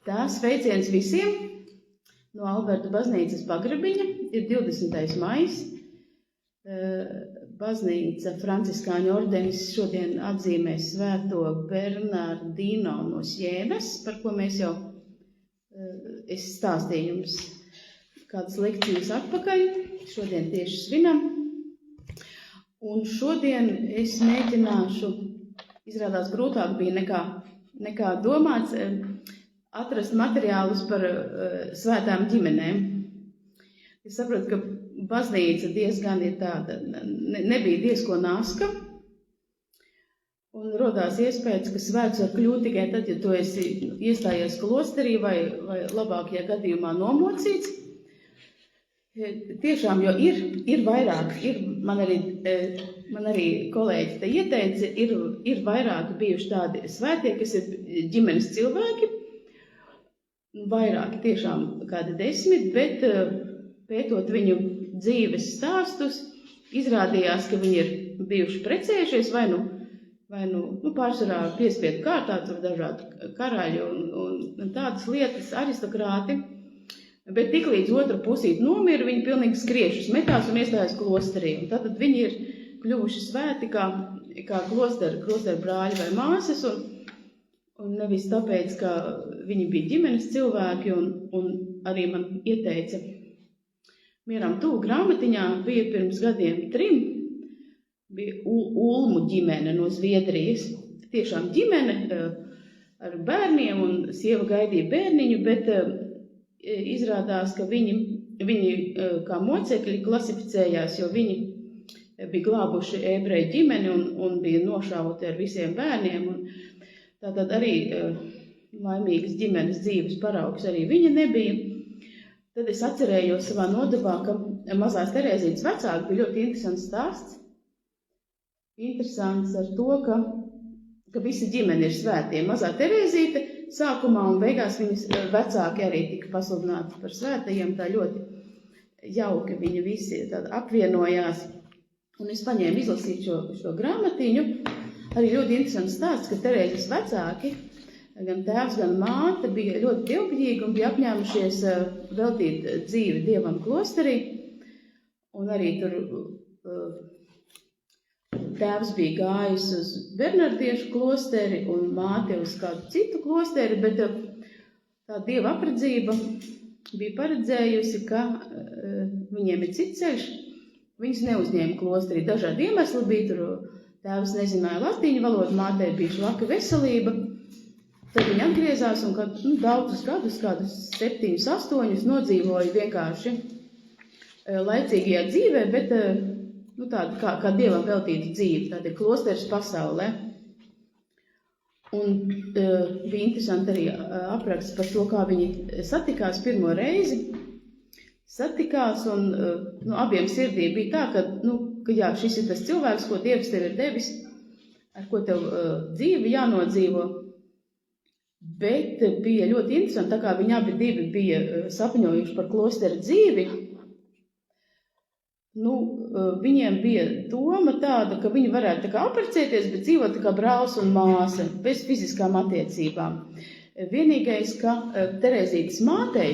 Tās sveiciens visiem no Alberta baznīcas pagrabiņa. Ir 20. maijs. Baznīca Franciskāņu ordenis šodien atzīmē svēto Bernardino no Sienas, par ko mēs jau es stāstīju jums kādas lekcijas atpakaļ. Šodien tieši svinam. Un šodien es mēģināšu, izrādās grūtāk bija nekā domāts, atrast materiālus par svētām ģimenēm. Es saprotu, ka baznīca diezgan ir tāda, nebija diezko naska, un rodās iespējas, ka svēts var kļūt tikai tad, ja tu esi iestājies klosterī vai labākajā gadījumā nomocīts. Tiešām, jo ir vairāk, man arī kolēģi te ieteica, ir vairāki bijuši tādi svētie, kas ir ģimenes cilvēki, vairāki tiešām kādi 10, bet pētot viņu dzīves stāstus, izrādījās, ka viņi ir bijuši precējušies vai nu pārsvarā piespiedu kārtā, tur dažādi karaļi un tādas lietas, aristokrāti, bet tiklīdz otra pusīt nomira, viņi pilnīgi skriešus metās un iestājās klosterī. Un tātad viņi ir kļuvuši svēti kā klosteru brāļi vai māsas, un nevis tāpēc, ka viņi bija ģimenes cilvēki, un arī man ieteica mieram tuvu grāmatiņā, bija pirms gadiem 3, bija Ulmu ģimene no Zviedrijas. Tiešām ģimene ar bērniem, un sieva gaidīja bērniņu, bet izrādās, ka viņi kā mocekļi klasificējās, jo viņi bija glābuši ebreju ģimeni un bija nošauti ar visiem bērniem. Un tātad arī laimīgas ģimenes dzīves paraugs arī viņa nebija. Tad es atcerējos savā nodevā, ka mazās Terēzītes vecāki bija ļoti interesants stāsts. Interesants ar to, ka visa ģimene ir svētie. Mazā Terēzīte sākumā un beigās viņas vecāki arī tika pasludināti par svētajiem. Tā ļoti jauki viņi visi apvienojās. Un es paņēmu izlasīt šo grāmatiņu. Arī ļoti interesants stāsts, ka Terēzes vecāki, gan tēvs, gan māte bija ļoti dievbijīgi un bija apņēmušies veltīt dzīvi Dievam klosterī. Un arī tur tēvs bija gājis uz Bernardiešu klosteri un māte uz kādu citu klosteri, bet tā Dieva apredzība bija paredzējusi, ka viņiem ir cits ceļš. Viņas neuzņēma klosterī. Dažādi iemesli bija tur. Tēvs nezināja latīņu valodu, mātei bija švaka veselība. Tad viņi atgriezās un daudzus gadus, kādus 7, 8, nodzīvoja vienkārši laicīgajā dzīvē, bet tāda kā Dievam veltīta dzīve, tāda ir klosteris pasaulē. Un bija interesanti arī apraksts par to, kā viņi satikās pirmo reizi. Satikās un abiem sirdī bija tā, ka jā, šis ir tas cilvēks, ko Dievs tev ir devis, ar ko tev dzīvi jānodzīvo. Bet bija ļoti interesanti, tā kā viņi abi divi bija sapņojuši par klosteru dzīvi, viņiem bija doma tāda, ka viņi varētu tā kā apprecēties, bet dzīvot tā kā brālis un māsa, bez fiziskām attiecībām. Vienīgais, ka Terēzītes mātei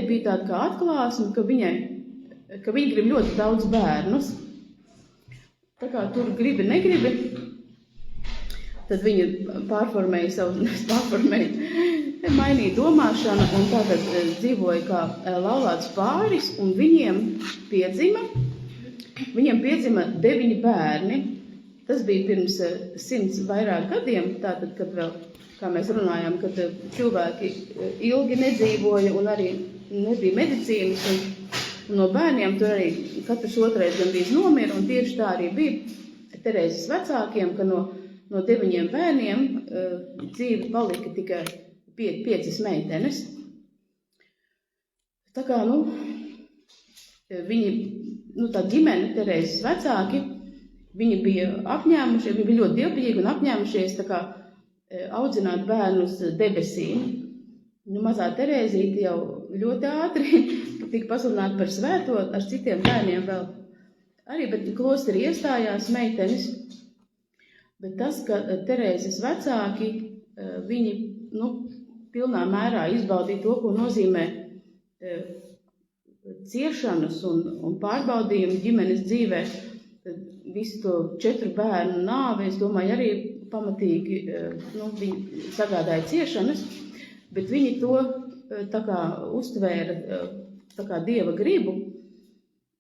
bija tāda kā atklāsme, ka viņa grib ļoti daudz bērnus. Tā kā tur gribi, negribi, tad viņa mainīja domāšanu un tātad dzīvoja kā laulāts pāris, un viņiem piedzima 9 bērni. Tas bija pirms 100 vairāk gadiem, tātad, kad vēl, kā mēs runājām, kad cilvēki ilgi nedzīvoja un arī nebija medicīnas, un no bērniem tur arī katrs otrais gandrīz nomira, un tieši tā arī bija Terēzes vecākiem, ka no 9 bērniem dzīve palika tikai 5 meitenes. Tā kā, viņi, tā ģimene, Terēzes vecāki, viņi bija apņēmušies, viņi bija ļoti dievbijīgi un apņēmušies tā kā audzināt bērnus debesīm. Mazā Terēzīte jau ļoti ātri tika pasludināta par svēto, ar citiem bērniem vēl arī, bet klosterī iestājās meitenes. Bet tas, ka Terēzes vecāki, viņi pilnā mērā izbaudīt to, ko nozīmē ciešanas un pārbaudījumi ģimenes dzīvē. Tad visu to 4 bērnu nāvi, es domāju, arī pamatīgi viņi sagādāja ciešanas, bet viņi to tā kā uztvēra tā kā Dieva gribu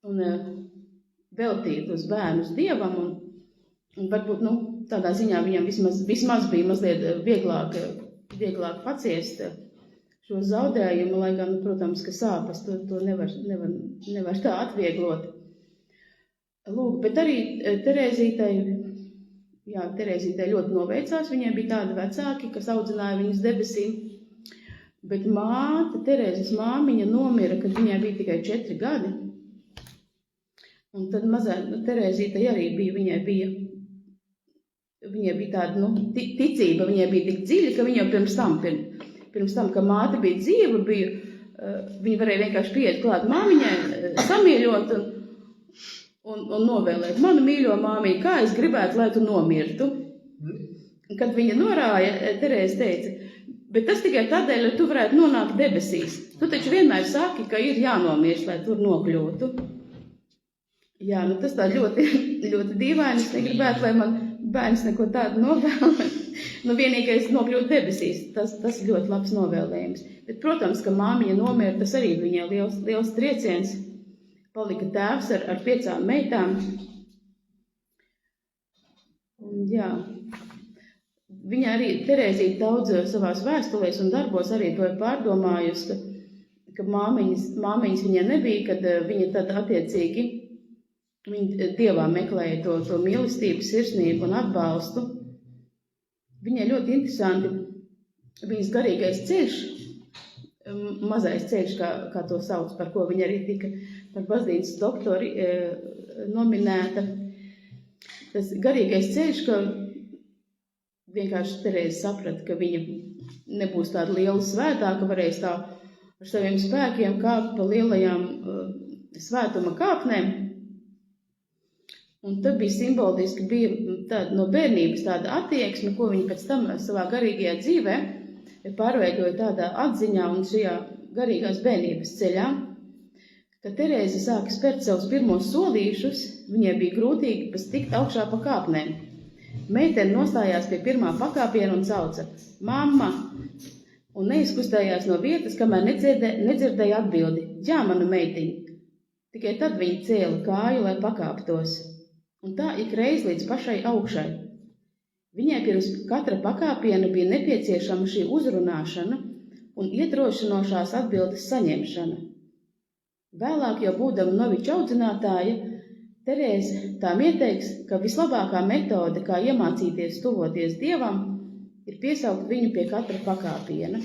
un veltīt uz bērnus Dievam, un varbūt, tādā ziņā viņam vismaz bija mazliet vieglāk paciest šo zaudējumu, lai gan, protams, ka sāpes to nevar tā atvieglot. Lūk, bet arī Terēzītei ļoti noveicās, viņai bija tādi vecāki, kas audzināja viņas debesīm, bet Terēzes māmiņa nomira, kad viņai bija tikai 4 gadi. Un tad mazā Terēzītei arī viņai bija tāda, ticība, viņai bija tik dziļa, ka viņa jau pirms tam, ka māte bija dzīva, viņa varēja vienkārši pieiet klāt māmiņai, samīļot un novēlēt. Manu mīļo māmiņu, kā es gribētu, lai tu nomirtu. Kad viņa norāja, Terēze teica, bet tas tikai tādēļ, lai tu varētu nonākt debesīs. Tu taču vienmēr saki, ka ir jānomirst, lai tur nokļūtu. Jā, tas tā ļoti, ļoti dīvaini. Es negribētu, lai man bērns neko tādu novēlē. Vienīgais nokļūt debesīs, tas ir ļoti labs novēlējums. Bet, protams, ka māmiņa nomira, tas arī viņai liels trieciens. Palika tēvs ar 5 meitām. Un, jā, viņa arī Terēzīte daudz savās vēstulēs un darbos arī to ir pārdomājusi, ka māmiņas viņai nebija, kad viņa tad attiecīgi viņa Dievā meklēja to mīlestību, sirsnību un atbalstu. Viņai ļoti interesanti viņas garīgais ceļš, mazais ceļš, kā to sauc, par ko viņa arī tika par baznīcas doktori nominēta. Tas garīgais ceļš, ka vienkārši Terēze saprata, ka viņa nebūs tāda liela svētā, ka varēs tā ar saviem spēkiem kāpt pa lielajām svētuma kāpnēm. Un tad bija simboliski, bija no bērnības tāda attieksme, ko viņa pēc tam savā garīgajā dzīvē pārveidoja tādā atziņā un šajā garīgās bērnības ceļā, kad Terēze sāka spērt savus pirmos solīšus, viņai bija grūtīgi pat tikt augšā pa kāpnēm. Meitene nostājās pie pirmā pakāpiena un sauca mamma, un neizkustējās no vietas, kamēr nedzirdēja atbildi, jā, mana meitiņa. Tikai tad viņa cēla kāju, lai pakāptos. Un tā ikreiz līdz pašai augšai. Viņai pirms katra pakāpiena bija nepieciešama šī uzrunāšana un iedrošinošās atbildes saņemšana. Vēlāk jau būdama noviča audzinātāja, Terēze tām ieteiks, ka vislabākā metode, kā iemācīties tuvoties Dievam, ir piesaukt viņu pie katra pakāpiena.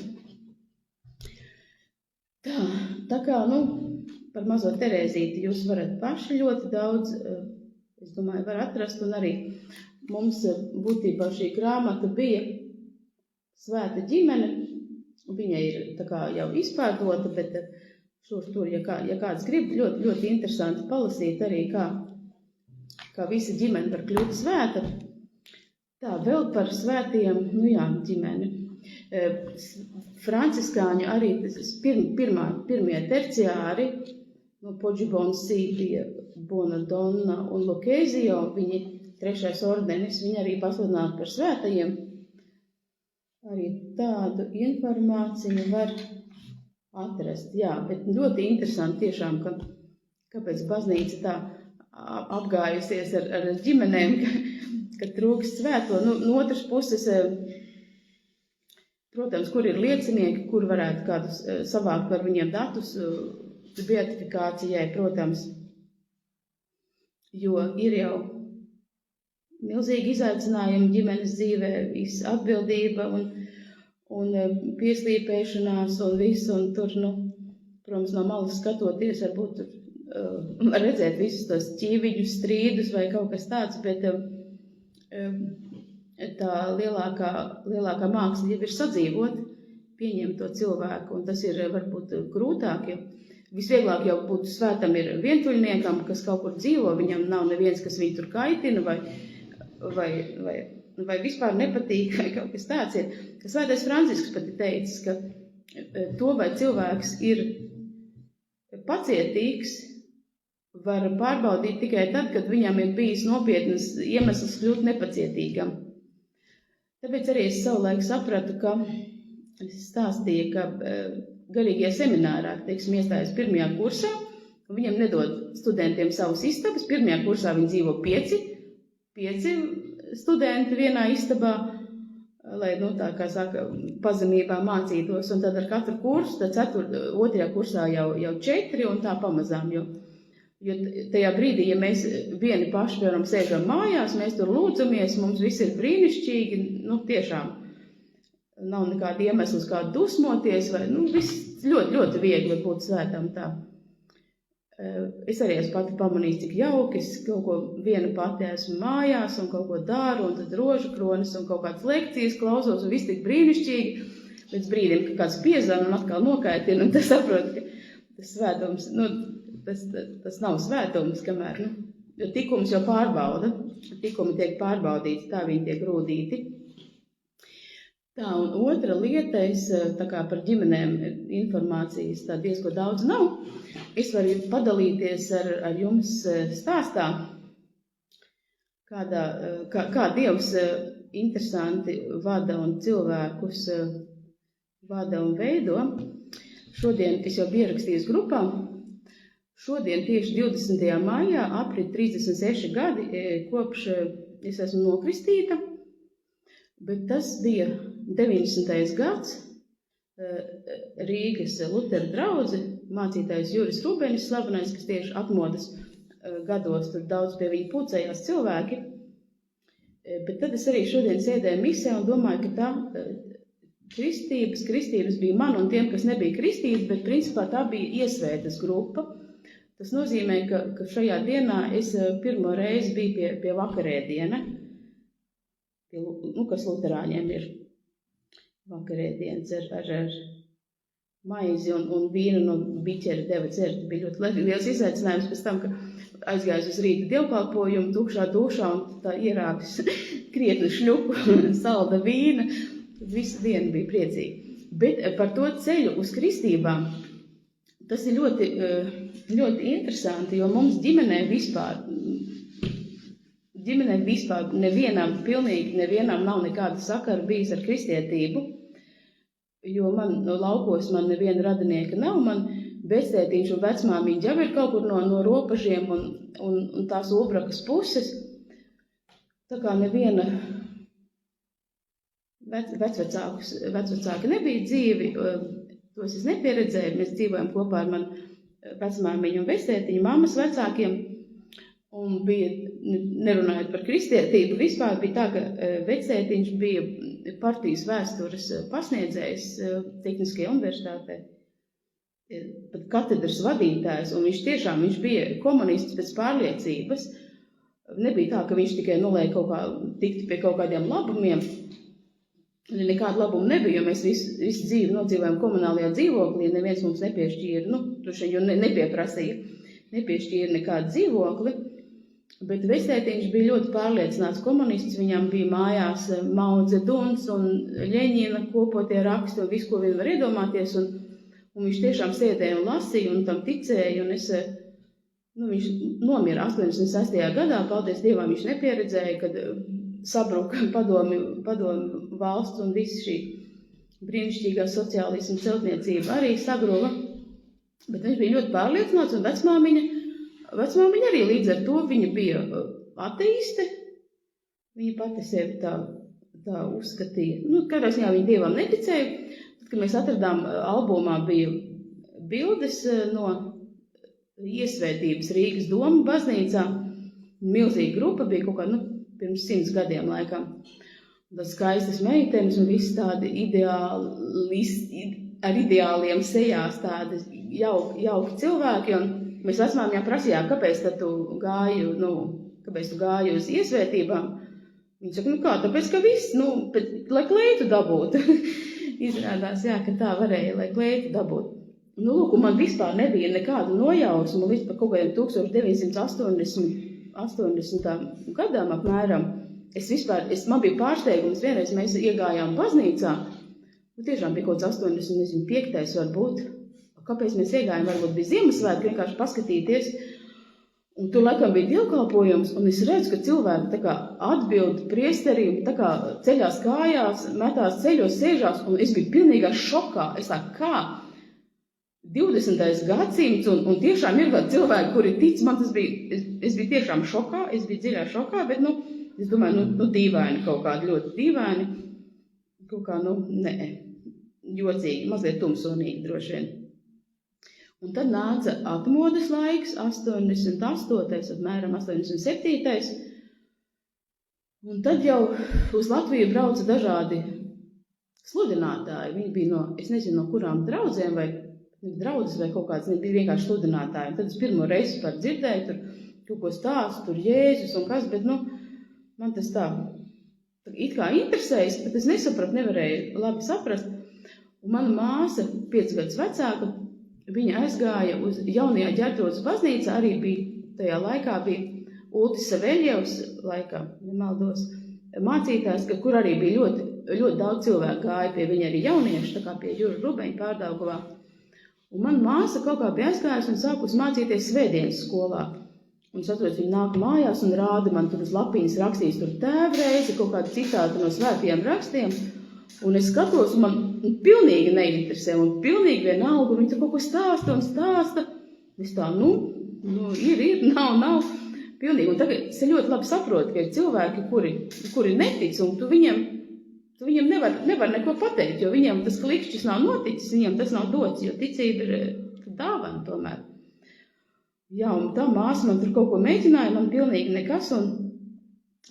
Tā kā, par mazo Terēzīti jūs varat paši ļoti daudz, es domāju, var atrast, un arī mums būtībā šī grāmata bija Svēta ģimene, viņa ir tā kā jau izpārdota, bet šur tur, ja kāds grib, ļoti, ļoti interesanti palasīt arī, kā visa ģimene var kļūt svēta. Tā, vēl par svētiem, ģimeni. Franciskāņu arī pirmie terciāri, Poģibonsī bija Bonadonna un Lucchesio, viņi 3. ordenis, viņi arī pasludināti par svētajiem. Arī tādu informāciju var atrast. Jā, bet ļoti interesanti tiešām, kāpēc baznīca tā apgājusies ar ģimenēm, ka trūkst svēto. No otras puses, protams, kur ir liecinieki, kur varētu kādus savākt par viņiem datus, beatifikācijai, protams, jo ir jau milzīgi izaicinājumi ģimenes dzīvē, visa atbildība un pieslīpēšanās un viss, un tur, protams, no malas skatoties, varbūt redzēt visus tos ķīviņus, strīdus vai kaut kas tāds, bet tā lielākā māksla jau ir sadzīvot, pieņemt to cilvēku, un tas ir varbūt grūtāk, jo visvieglāk jau būtu svētam ir vientuļniekam, kas kaut kur dzīvo, viņam nav neviens, kas viņu tur kaitina vai vai vispār nepatīk, vai kaut kas tāds ir. Ka Svētais Francisks pat ir teicis, ka to, vai cilvēks ir pacietīgs, var pārbaudīt tikai tad, kad viņam ir bijis nopietnas iemesls kļūt nepacietīgam. Tāpēc arī es savulaik sapratu, ka es stāstīju, ka garīgajā seminārā, teiksim, iestājas pirmajā kursā, un viņam nedod studentiem savas istabas. Pirmajā kursā viņi dzīvo 5 studenti vienā istabā, lai, tā kā saka, pazemībā mācītos, un tad ar katru kursu, tad otrajā kursā jau 4, un tā pamazām, jo tajā brīdī, ja mēs vieni paši, piemēram, sēžam mājās, mēs tur lūdzamies, mums viss ir brīnišķīgi, tiešām nav nekāda iemesla uz kādu dusmoties, vai, viss ļoti, ļoti viegli būt svētam tā. Es arī esmu pati pamanījis, cik jauki, es kaut ko viena pati esmu mājās un kaut ko daru, un tad rožu kronis un kaut kādas lekcijas klausos, un viss tik brīnišķīgi, līdz brīdim, ka kāds piezvan un atkal nokaitina, un tas saprot, ka tas svētums, tas nav svētums, kamēr, jo tikums jau pārbauda, tikumi tiek pārbaudīti, tā viņi tiek rūdīti. Tā, un otra lieta, tā kā par ģimenēm informācijas tā diezko daudz nav, es varu padalīties ar jums stāstā, kā Dievs interesanti vada un cilvēkus vada un veido. Šodien es jau biju ierakstījis grupā. Šodien tieši 20. maijā aprit 36 gadi, kopš es esmu nokristīta, bet tas bija 90. gads. Rīgas Lutera draudze, mācītājs Juris Rubenis, slavenais, kas tieši atmodas gados, tur daudz pie viņa pulcējās cilvēki. Bet tad es arī šodien sēdēju misē un domāju, ka tā kristības bija man un tiem, kas nebija kristīti, bet principā tā bija iesvētas grupa. Tas nozīmē, ka šajā dienā es pirmo reizi biju pie vakarēdiena, kas luterāņiem ir vakarēdienas ar maizi un vīnu no biķera deva dzert. Bija ļoti liels izaicinājums pēc tam, ka aizgājis uz rīta dievkalpojumu, tukšā dušā un tā ierāvis krietni šļuku, salda vīna. Visu dienu bija priecīgi. Bet par to ceļu uz kristībām, tas ir ļoti, ļoti interesanti, jo mums ģimenē vispār pilnīgi nevienam nav nekāda sakara bijis ar kristietību, jo man laukos man neviena radinieka nav, man vectētiņš un vecmāmiņa jau ir kaut kur no robežiem un tās obrakas puses, tā kā neviena vecvecāki nebija dzīvi, tos es nepieredzēju, mēs dzīvojam kopā ar manu vecmāmiņu un vectētiņu mammas vecākiem, un bija, nerunājot par kristietību, vispār bija tā, ka vectētiņš bija partijas vēstures pasniedzējs Tehniskajā universitātē, pat katedras vadītājs, un viņš bija komunists pēc pārliecības. Nebija tā, ka viņš tikai nolēja tikt pie kaut kādiem labumiem. Nekāda labuma nebija, jo mēs visu dzīvi nodzīvojam komunālajā dzīvoklī, neviens mums nepiešķīra, jo nepiešķīra nekādu dzīvokli, bet vectētiņš bija ļoti pārliecināts komunists, viņam bija mājās Mao Dzeduns un Ļeņina kopotie raksti un visu, ko viņi var iedomāties, un viņš tiešām sēdēja un lasīja un tam ticēja, un viņš nomira 86. gadā, paldies Dievam, viņš nepieredzēja, kad sabruka padomi valsts un visi šī brīnišķīgā sociālisma celtniecība arī sagruva. Bet viņš bija ļoti pārliecināts, un vecmāmiņa arī līdz ar to viņa bija ateiste. Viņa pati sevi tā uzskatīja. Kādā ziņā viņa Dievam neticēja. Tad, kad mēs atradām albumā, bija bildes no iesvētības Rīgas Doma baznīcā. Milzīga grupa bija kaut kā, pirms 100 gadiem laikam. Tas skaistas meitenes un visi tādi ar ideāliem sejās, tādi jauki cilvēki. Un mēs vecmāmiņām prasījām, kāpēc tu gāji uz iesvētībām. Viņa saka, tāpēc, ka viss, lai kleitu dabūtu. Izrādās, ka tā varēja, lai kleitu dabūtu. Un man vispār nebija nekādu nojausmu līdz par kaut kādiem 1980. gadām apmēram. man bija pārsteigums, vienreiz mēs iegājām baznīcā, tiešām bija kaut kāds 85. varbūt, kāpēc mēs iegājām, varbūt bija Ziemassvētki, vienkārši paskatīties, un tur laikam bija dievkalpojums, un es redzu, ka cilvēki tā kā atbild priesterim, tā kā ceļās kājās, metās ceļos, sēžās, un es biju pilnīgā šokā. Es tā kā 20. gadsimts, un tiešām ir kādi cilvēki, kuri tic, man tas bija, es biju tiešām šokā, es biju dziļā šokā, bet, es domāju, dīvaini kaut kādi, ļoti dīvaini, kaut kā, jocīgi, mazliet tumsonīgi droši vien. Un tad nāca atmodas laiks, 88. apmēram 87. Un tad jau uz Latviju brauca dažādi sludinātāji. Viņi bija es nezinu, no kurām draudzēm vai draudzes vai kaut kāds, bija vienkārši sludinātāji. Un tad es pirmo reizi par dzirdēju, tur kaut ko stāstu, tur Jēzus un kas, bet, man tas tā it kā interesējas, bet es nesapratu, nevarēju labi saprast. Un mana māsa, 5 gadus vecāka, viņa aizgāja uz jaunajā Ģertrūdas baznīcā, arī bija tajā laikā, bija Ultis Saveļjevs, laikā, nemaldos, mācītājs, kur arī bija ļoti, ļoti daudz cilvēku gāja pie viņa arī jaunieši, tā kā pie Jura Rubeņa Pārdaugavā. Un man māsa kaut kā bija aizgājusi un sākusi mācīties svētdienas skolā. Un es atceros, viņa nāk mājās un rāda man tur uz lapiņas rakstīs tur tēvreizi, kaut kādu citātu no svētajiem rakstiem. Un es skatos, un man pilnīgi neinteresē, un pilnīgi vienalga, un viņi tur kaut ko stāsta. Es tā, ir, nav, pilnīgi. Un tagad es ļoti labi saprotu, ka ir cilvēki, kuri netic, un tu viņiem nevar neko pateikt, jo viņiem tas klikšķis nav noticis, viņiem tas nav dots, jo ticība ir dāvana tomēr. Jā, un tā māsa man tur kaut ko mēģināja, man pilnīgi nekas, un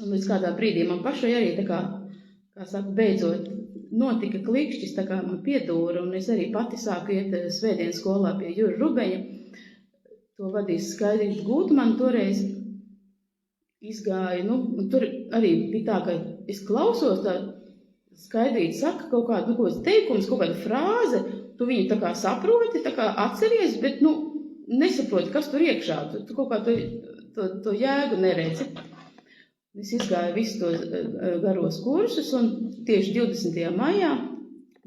līdz kādā brīdī man pašai arī tā kā saka, beidzot, notika klikšķis, tā kā man piedūra, un es arī pati sāku iet svētdienas skolā pie Jura Rubeņa. To vadīs Skaidrīts Gūtman toreiz izgāja, un tur arī bija tā, ka es klausos, tā Skaidrīts saka kaut kādu, kaut kāds teikums, kaut kāda frāze, tu viņu tā kā saproti, tā kā atceries, bet, nesaproti, kas tur iekšā, tu kaut kā to jēgu neredzi. Es izgāju visus tos garos kursus, un tieši 20. maijā,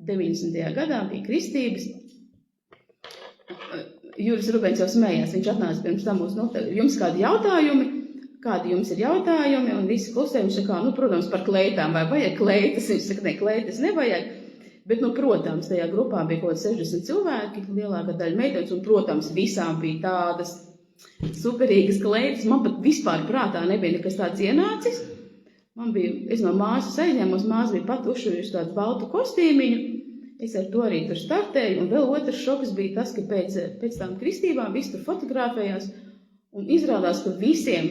90. gadā bija kristības. Juris Rubeņs jau smējās, viņš atnāca pirms tam mūs jums kādi jums ir jautājumi, un visi klusē, viņš saka, protams, par kleitām, vai vajag kleitas, viņš saka, ne, kleitas nevajag, bet, protams, tajā grupā bija kaut 60 cilvēki, lielākā daļa meitenes, un, protams, visām bija tādas superīgas kleitas, man pat vispār prātā nebija nekas tāds ienācis. Es no māsas aizņēmos, māsa bija pat uzšujuši tādu baltu kostīmiņu, es ar to arī tur startēju, un vēl otrs šoks bija tas, ka pēc tām kristībām visi tur fotografējās, un izrādās, ka visiem,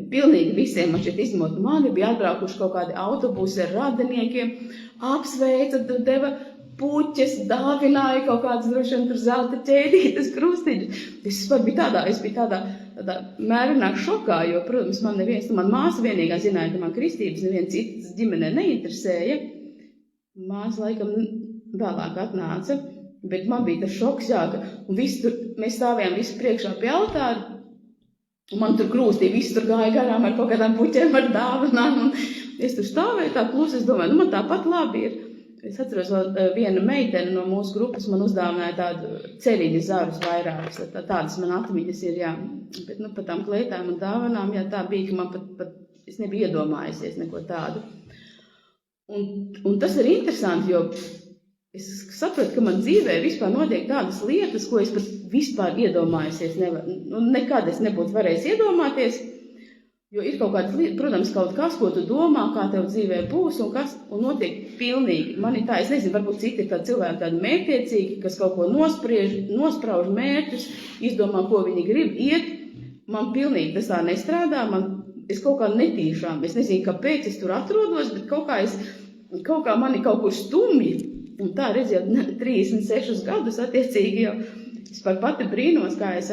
pilnīgi visiem, man šeit izņemot mani, bija atbraukuši kaut kādi autobusi ar radiniekiem, apsveica, deva puķes, dāvināja kaut kādas droši vien tur zelta ķēdītas, krustiņas. Es biju tādā mērenā šokā, jo, protams, man māsa vienīgā zināja, ka man kristības neviens cits ģimenē neinteresēja. Māsa laikam vēlāk atnāca, bet man bija tas šoks, un mēs stāvējām visi priekšā pie altāra, un man tur krūstīja, visi tur gāja garām ar kaut kādām puķēm, ar dāvanām, un es tur stāvēju tā klusi, es domāju, man tāpat labi ir. Es atceros, viena meitene no mūsu grupas man uzdāvināja tādu ceļiņa zarus vairākas, tādas man atmiņas ir, jā. Bet, par tām kleitām un dāvanām, jā, tā bija, ka man pat es nebiju iedomājusies neko tādu. Un tas ir interesanti, jo es sapratu, ka man dzīvē vispār notiek tādas lietas, ko es pat vispār iedomājusies nevaru. Nekad es nebūtu varējis iedomāties, jo ir kaut kāds, protams, kaut kas, ko tu domā, kā tev dzīvē būs, un notiek pilnīgi. Man ir tā, es nezinu, varbūt citi ir tādi cilvēki tādi mērķiecīgi, kas kaut ko nosprauž mērķus, izdomā, ko viņi grib iet. Man pilnīgi tas tā nestrādā, es kaut kā netīšām, es nezinu, kāpēc es tur atrodos, bet kaut kā mani kaut kur stumji, un tā redziet 36 gadus attiecīgi jau, es par pati brīnos, kā es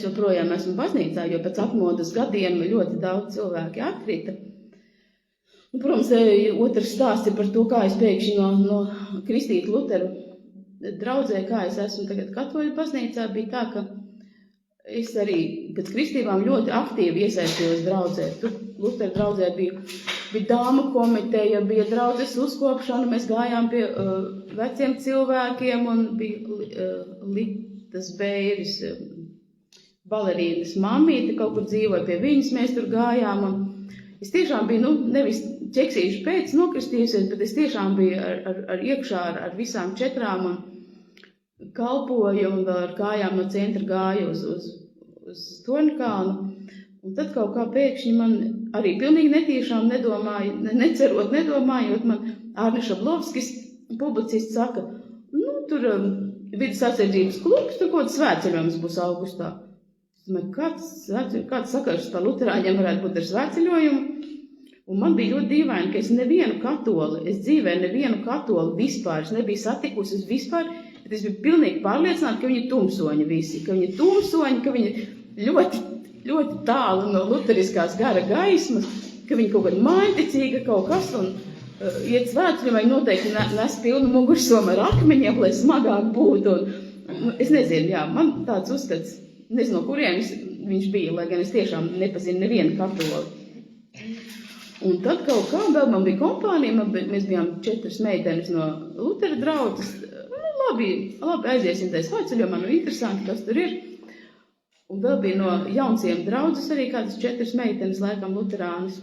joprojām esmu baznīcā, jo pēc atmodas gadiem ļoti daudz cilvēki atkrita. Un, protams, otrs stāsts ir par to, kā es pēkšņi no kristītu Luteru draudzē, kā es esmu tagad katoļu baznīcā, bija tā, ka es arī pēc kristībām ļoti aktīvi iesaistījos draudzē. Tur Lutera draudzē bija dāmu komiteja, bija draudzes uzkopšana, mēs gājām pie veciem cilvēkiem un bija Litas Beiris, balerīnas mammīte kaut kur dzīvoja pie viņas, mēs tur gājām. Un es tiešām biju, nevis ķeksīšu pēc nokristījusies, bet es tiešām biju ar iekšā ar visām 4 un kalpoju un vēl ar kājām no centra gāju uz Torņkalnu. Un tad kaut kā pēkšņi man arī pilnīgi netīšām nedomājot, man Ārne Šablovskis, publicists, saka, tur vidas atsardzības klubs, tur kaut kāds svētceļojums būs augustā. Es domāju, kāds sakars par luterāņiem varētu būt ar svētceļojumu? Un man bija ļoti dīvaini, ka es dzīvē nevienu katoli vispār, es nebiju satikusi vispār, bet es biju pilnīgi pārliecināta, ka viņi ir tumsoņi visi, ka viņi ir tumsoņi, ka viņi ļoti, ļoti tālu no luteriskās gara gaismas, ka viņi kaut kāda mājticīga kaut kas, un iet svētceļojumā noteikti nes pilnu mugursomu ar akmeņiem, lai smagāk būtu. Un, es nezinu, jā, man tāds uzskats, nezinu, no kurienes viņš bija, lai gan es tiešām nepazinu nevienu katoli. Un tad kaut kā vēl man bija kompānija, mēs bijām 4 meitenes no Lutera draudzes. Labi aiziesim tajā svētceļojumā, interesanti, kas tur ir. Un vēl bija no jaunciem draudzes arī kādas 4 meitenes, laikam luterānis.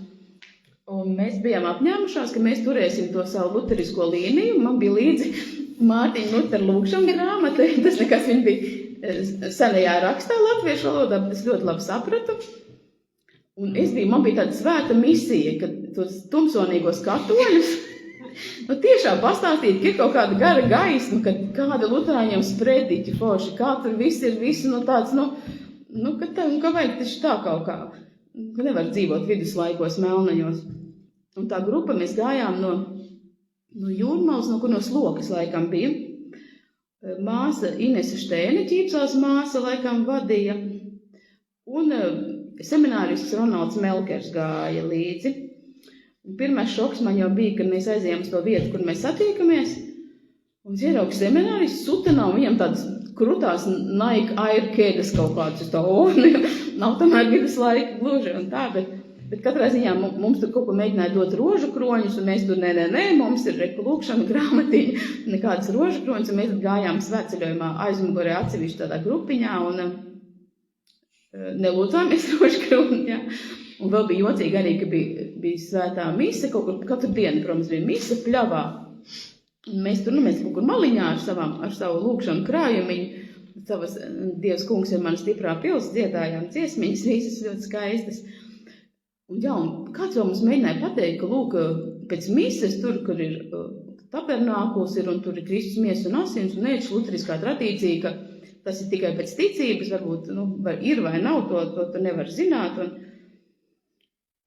Un mēs bijām apņēmušās, ka mēs turēsim to savu luterisko līniju. Man bija līdzi Mārtiņa Lutera lūgšana grāmata, tas nekas viņa bija senajā rakstā latviešu valodā, bet es ļoti labi sapratu. Un man bija tāda svēta misija, ka tos tumsonīgos katoļus tiešām pastāstīt, ka ir kaut kāda gara gaisma, ka kāda luterāņiem sprediķi forši, kā tur viss ir tāds, ka vajag taču tā kaut kā, ka nevar dzīvot viduslaikos melnaņos. Un tā grupa mēs gājām no Jūrmalas, no kur no Slokas laikam bija. Māsa Inese Štēne, Ķīpsels māsa laikam vadīja, un seminārists Ronalds Melkers gāja līdzi. Pirmais šoks man jau bija, kad mēs aizējām uz to vietu, kur mēs satiekamies. Un es ieraugu seminārists sutenā, un viņam tādas krutās Nike Air kēdes kaut kādas. Nav tomēr viduslaika gluži un tā, bet katrā ziņā mums tur kaut ko mēģināja dot rožu kroņus, un mēs tur nē, mums ir lūgšana grāmatiņa, nekādas rožu kroņus, un mēs gājām svētceļojumā aizmugurē atsevišķi tādā grupiņā, un nelūdzāmies rožu kroņu, jā. Un vēl bija jocīgi arī, ka bija svētā mise, kaut kur katru dienu, protams, bija mise pļavā. Un mēs kaut kur maliņā ar savu lūgšanu krājumiņu, savas Dievs kungs ir mana stiprā pils, dziedājām dziesmiņas, visas ļoti skaistas. Un jā, un kāds vēl mums mēģināja pateikt, ka lūk, pēc mises tur, kur ir tabernākuls ir, un tur ir Kristus miesa un asins, un ēdš luteriskā tradīcija, ka tas ir tikai pēc ticības, varbūt ir vai nav, to nevar zināt.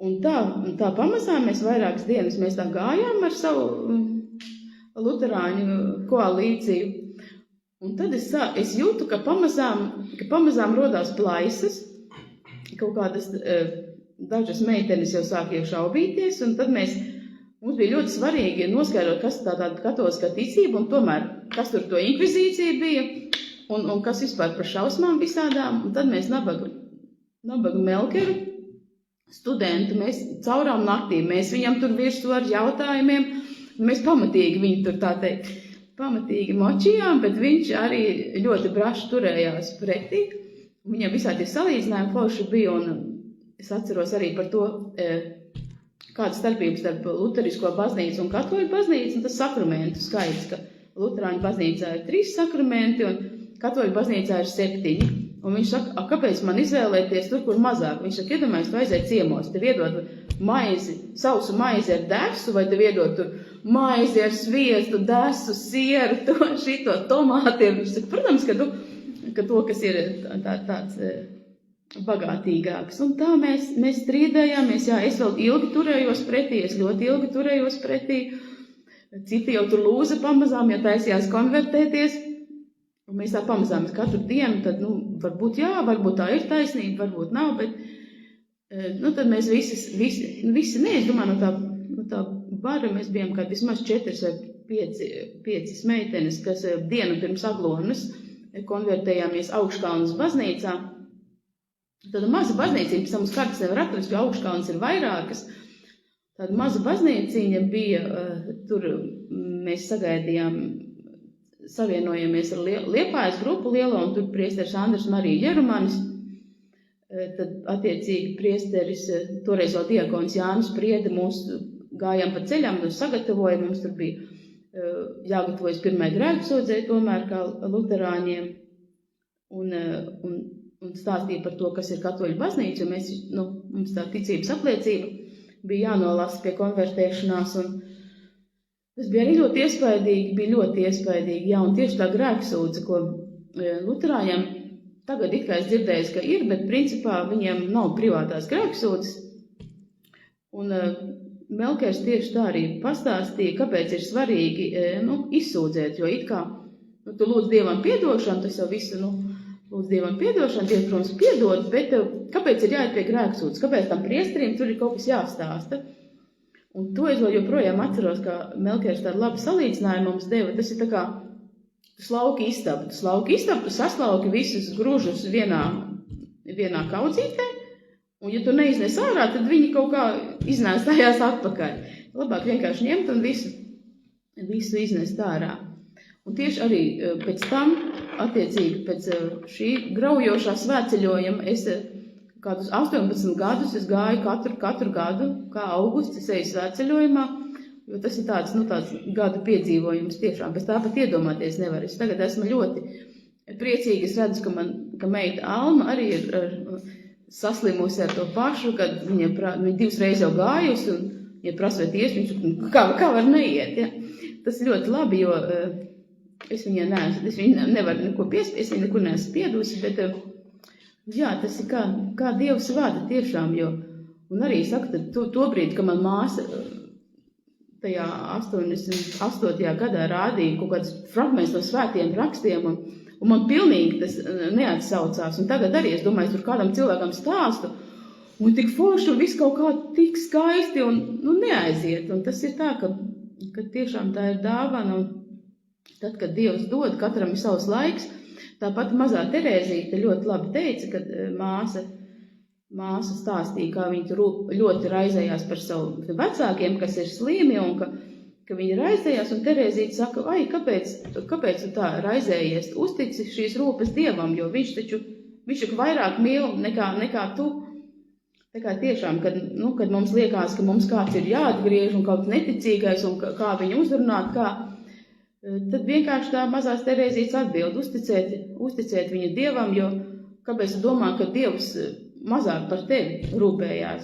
Un tā pamazām mēs vairākas dienas mēs tā gājām ar savu luterāņu koalīciju. Un tad es jūtu, ka pamazām rodās plaisas, kaut kādas dažas meitenes jau sāk šaubīties, un tad mums bija ļoti svarīgi noskaidrot, kas tā tāda katoliskā ticība, un tomēr, kas tur to inkvizīcija bija, un kas vispār par šausmām visādām. Un tad mēs nabagu Melkeru studentu, mēs caurām naktīm, mēs viņam tur virsū ar jautājumiem, mēs pamatīgi viņu tur tā teikt, pamatīgi močījām, bet viņš arī ļoti braši turējās pretī. Viņam visādi salīdzinājumi forši bija, un es atceros arī par to, kāda starpības starp luterisko baznīcu un katoļu baznīcu, un tas sakramentu skaits, ka luterāņu baznīcā ir 3 sakramenti, un katoļu baznīcā ir 7. Un viņš saka, kāpēc man izvēlēties tur, kur mazāk? Viņš saka, iedomājies, tu aiziet ciemos, tev iedod maizi, sausu maizi ar desu, vai tev iedod tur maizi ar sviestu, desu, sieru, šito tomātiem. Viņš saka, protams, ka to, kas ir tāds bagātīgāks. Un tā mēs strīdējāmies, jā, es vēl ilgi turējos pretī, citi jau tur lūza pamazām, ja taisījās konvertēties. Un mēs tā pamazām katru dienu, tad, varbūt jā, varbūt tā ir taisnība, varbūt nav, bet, tad mēs visi, es domāju, no tā bara mēs bijām kā vismaz 4 vai 5 meitenes, kas dienu pirms Aglonas konvertējāmies Augškalnas baznīcā, Tāda maza baznīciņa, pēc tam uz kartas nevar atrast, jo augškalns ir vairākas. Tāda maza baznīciņa bija, tur mēs sagaidījām, savienojamies ar Liepājas grupu lielo, un tur priesteris Andris Marija Jerumanis, tad attiecīgi priesteris, toreiz vēl diakons Jānis Priede, mūs gājām pa ceļām, mums sagatavoja, mums tur bija jāgatavojas pirmai grēksūdzei tomēr kā luterāņiem, un stāstīja par to, kas ir katoļu baznīca, un mēs, mums tā ticības apliecība bija jānolasa pie konvertēšanās, un tas bija arī ļoti iespaidīgi, jā, un tieši tā grēksūdze, ko luterāņiem tagad it kā es dzirdēju, ka ir, bet principā viņiem nav privātās grēksūdzes, un Melkers tieši tā arī pastāstīja, kāpēc ir svarīgi izsūdzēt, jo it kā tu lūdz Dievam piedošanu, tas jau visu, lūdz Dievam piedošanu, Dievs, protams, piedod, bet kāpēc ir jāiet pie grēksūdzes, kāpēc tam priesterim tur ir kaut kas jāstāsta? Un to es vēl joprojām atceros, ka Melkers tādu labu salīdzinājumu mums deva, tas ir tā kā slauki istabu, tu saslauki visus gružus vienā kaudzītē, un ja tu neiznes ārā, tad viņi kaut kā iznēstājās atpakaļ. Labāk vienkārši ņemt un visu iznest ārā. Un tieši arī pēc tam, attiecīgi pēc šī graujošā svētceļojuma, es kādus 18 gadus es gāju katru gadu, kā augusts, es eju svētceļojumā, jo tas ir tāds gadu piedzīvojums tiešām, bez tā pat iedomāties nevar. Es tagad esmu ļoti priecīgi, es redzu, ka meita Alma arī ir saslimusi ar to pašu, kad viņa 2 reizes jau gājusi, un viņa prasa, vai ies, viņš kā var neiet, ja? Tas ir ļoti labi, jo es viņai nevaru neko piespiest, viņa nekur neesmu spiedusi, bet jā, tas ir kā Dievs vada tiešām, jo, un arī saka, tad to brīdi, ka man māsa tajā 88. gadā rādīja kaut kādas fragments no svētiem rakstiem, un man pilnīgi tas neatsaucās, un tagad arī es domāju, tur kādam cilvēkam stāstu, un tik forši, un viss kaut kā tik skaisti, un neaiziet, un tas ir tā, ka tiešām tā ir dāvana, un tad, kad Dievs dod, katram ir savs laiks. Tāpat mazā Terēzīte ļoti labi teica, kad māsa stāstīja, kā viņa tur ļoti raizējās par savu vecākiem, kas ir slimi, un ka viņi raizējās, un Terēzīte saka, kāpēc tu tā raizējies? Uztici šīs rūpes Dievam, jo viņš taču vairāk mīl nekā tu. Tā kā tiešām, kad mums liekas, ka mums kāds ir jāatgriež, un kaut neticīgais, un kā viņu uzrunāt, tad vienkārši tā mazās Terēzītes atbild, uzticēt viņu Dievam, jo kāpēc tu domā, ka Dievs mazāk par tevi rūpējās,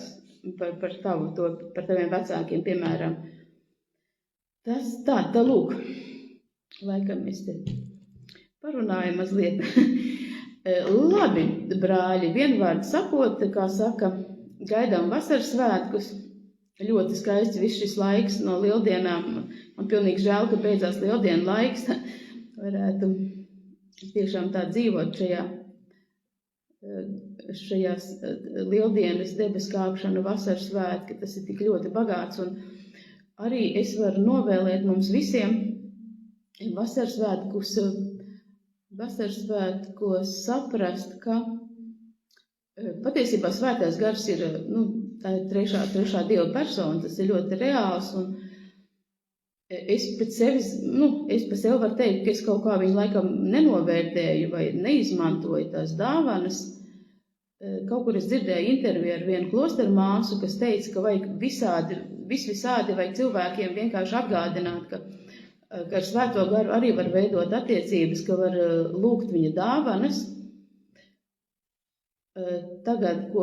par taviem vecākiem, piemēram. Tas tā lūk, laikam es te parunāju mazliet. Labi, brāļi, vienvārdi sakot, kā saka, gaidām vasaras svētkus, ļoti skaisti viss šis laiks no lieldienām. Man pilnīgi žēl, ka beidzās lieldienu laiks. Varētu tiešām tā dzīvot šajās lieldienas debeskāpšana, vasaras svētki. Tas ir tik ļoti bagāts. Un arī es varu novēlēt mums visiem vasaras svētkos saprast, ka patiesībā svētais gars ir, tā ir trešā Dieva persona, tas ir ļoti reāls, un es pa sevi varu teikt, ka es kaut kā viņu laikam nenovērtēju vai neizmantoju tās dāvanas. Kaut kur es dzirdēju interviju ar vienu klosteru māsu, kas teica, ka vajag visādi vajag cilvēkiem vienkārši atgādināt, ka ar svēto garu arī var veidot attiecības, ka var lūgt viņa dāvanas. Tagad,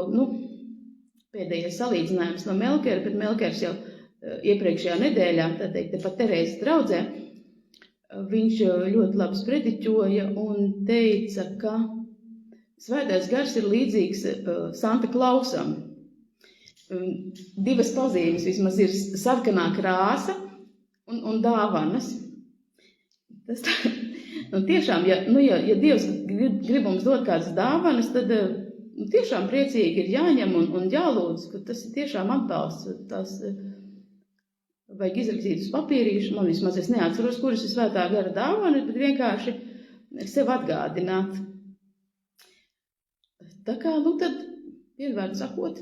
pēdējais salīdzinājums no Melkera, bet Melkers jau iepriekšējā nedēļā, tā teikt, pat Terēzes draudzē, viņš ļoti labi sprediķoja un teica, ka svētais gars ir līdzīgs Santa Klausam. 2 pazīmes vismaz ir sarkanā krāsa un dāvanas. Tas tā, tiešām, ja Dievs grib mums dot kādas dāvanas, tad tiešām priecīgi ir jāņem un jālūdz, ka tas ir tiešām atbalsts. Tas vajag izrakstīt uz papīrīšu, man vismaz es neatceros, kuras ir svētā gara dāvana, bet vienkārši sev atgādināt. Tā kā, nu tad, vienvārdu sakot,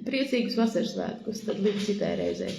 priecīgus vasaras svētkus, tad līdz citai reizei.